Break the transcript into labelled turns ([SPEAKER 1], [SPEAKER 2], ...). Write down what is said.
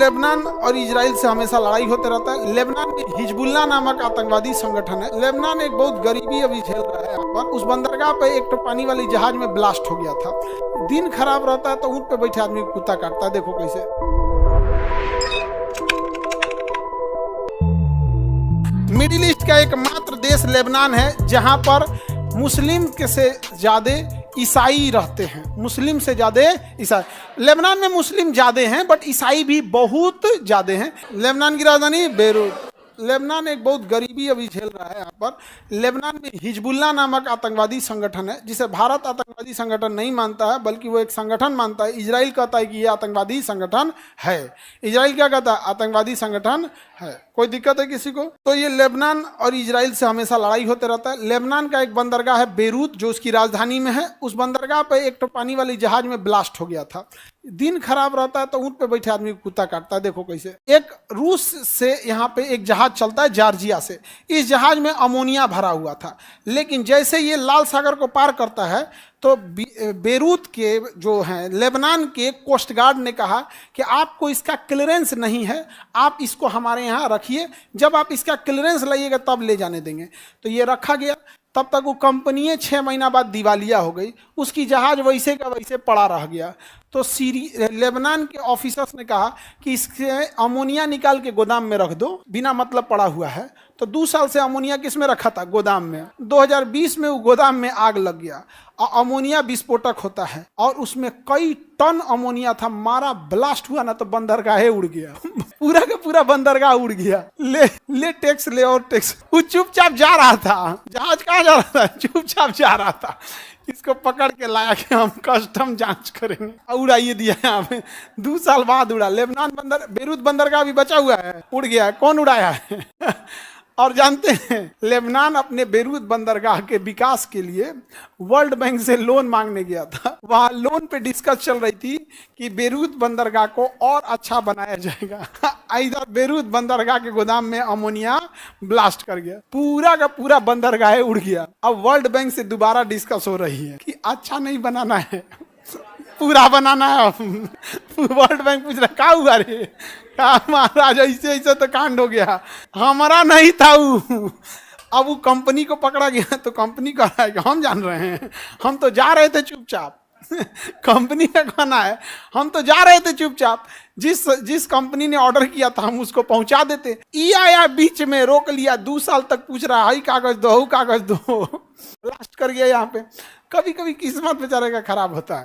[SPEAKER 1] Lebanon और Israel से हमेशा लड़ाई होते रहता है। लेबनान में हिजबुल्लाह नामक आतंकवादी संगठन है। लेबनान एक बहुत गरीबी अभी झेल रहा है। यहाँ पर उस बंदरगाह पे एक तो पानी वाली जहाज में ब्लास्ट हो गया था। दिन खराब रहता है तो ऊँट पे बैठे आदमी कुत्ता काटता है। देखो कैसे। मिडिल ईस्ट का एकमात्र देश लेबनान है जहां पर मुस्लिम के से ज्यादा ईसाई रहते हैं। मुस्लिम से ज्यादा ईसाई। लेबनान में मुस्लिम ज्यादा हैं बट ईसाई भी बहुत ज्यादा हैं। लेबनान की राजधानी बेरूत। लेबनान एक बहुत गरीबी अभी झेल रहा है। यहाँ पर लेबनान में हिजबुल्लाह नामक आतंकवादी संगठन है जिसे भारत आतंकवादी संगठन नहीं मानता है बल्कि वो एक संगठन मानता है। इजराइल कहता है कि ये आतंकवादी संगठन है। इजराइल क्या कहता है? आतंकवादी संगठन है। कोई दिक्कत है किसी को? तो ये लेबनान और इजराइल से हमेशा लड़ाई होते रहता है। लेबनान का एक बंदरगाह है बेरूत जो उसकी राजधानी में है। उस बंदरगाह पर एक तो पानी वाली जहाज में ब्लास्ट हो गया था। दिन खराब रहता है तो ऊँट पे बैठे आदमी कुत्ता काटता है। देखो कैसे। एक रूस से यहाँ पे एक जहाज चलता है जॉर्जिया से। इस जहाज में अमोनिया भरा हुआ था, लेकिन जैसे ये लाल सागर को पार करता है तो बेरूत के जो हैं लेबनान के कोस्ट गार्ड ने कहा कि आपको इसका क्लियरेंस नहीं है, आप इसको हमारे यहाँ रखिए, जब आप इसका क्लियरेंस लाइएगा तब ले जाने देंगे। तो ये रखा गया। तब तक वो कंपनी 6 महीना बाद दिवालिया हो गई। उसकी जहाज वैसे का वैसे पड़ा रह गया। तो लेबनान के ऑफिसर्स ने कहा कि इसके अमोनिया निकाल के गोदाम में रख दो, बिना मतलब पड़ा हुआ है। तो 2 साल से अमोनिया किस में रखा था? गोदाम में। 2020 में वो गोदाम में आग लग गया। और अमोनिया विस्फोटक होता है और उसमें कई टन अमोनिया था। मारा ब्लास्ट हुआ ना तो बंदरगाह उड़ गया। पूरा का पूरा बंदरगाह उड़ गया। ले टैक्स ले और टैक्स। वो चुपचाप जा रहा था। जहाज कहाँ जा रहा था? चुपचाप जा रहा था। इसको पकड़ के लाया कि हम कस्टम जांच करेंगे। उड़ाइए दिया यहाँ पे। 2 साल बाद उड़ा। लेबनान बेरूत बंदरगाह भी बचा हुआ है, उड़ गया है। कौन उड़ाया है? और जानते हैं लेबनान अपने बेरूत बंदरगाह के विकास के लिए वर्ल्ड बैंक से लोन मांगने गया था। वहाँ लोन पे डिस्कस चल रही थी कि बेरूत बंदरगाह को और अच्छा बनाया जाएगा। इधर बेरूत बंदरगाह के गोदाम में अमोनिया ब्लास्ट कर गया। पूरा का पूरा बंदरगाह उड़ गया। अब वर्ल्ड बैंक से दोबारा डिस्कस हो रही है कि अच्छा नहीं बनाना है, पूरा बनाना है। वर्ल्ड बैंक पूछ रहा क्या हुआ रे? महाराज ऐसे ऐसे तो कांड हो गया, हमारा नहीं था वो। अब वो कंपनी को पकड़ा गया तो कंपनी कह रहा है कि हम जान रहे हैं, हम तो जा रहे थे चुपचाप। कंपनी का कहना है हम तो जा रहे थे चुपचाप, जिस कंपनी ने ऑर्डर किया था हम उसको पहुंचा देते। ई आया बीच में रोक लिया। 2 साल तक पूछ रहा है कागज दो, कागज दो। ब्लास्ट कर गया यहाँ पे। कभी कभी किस्मत बेचारे का खराब होता है।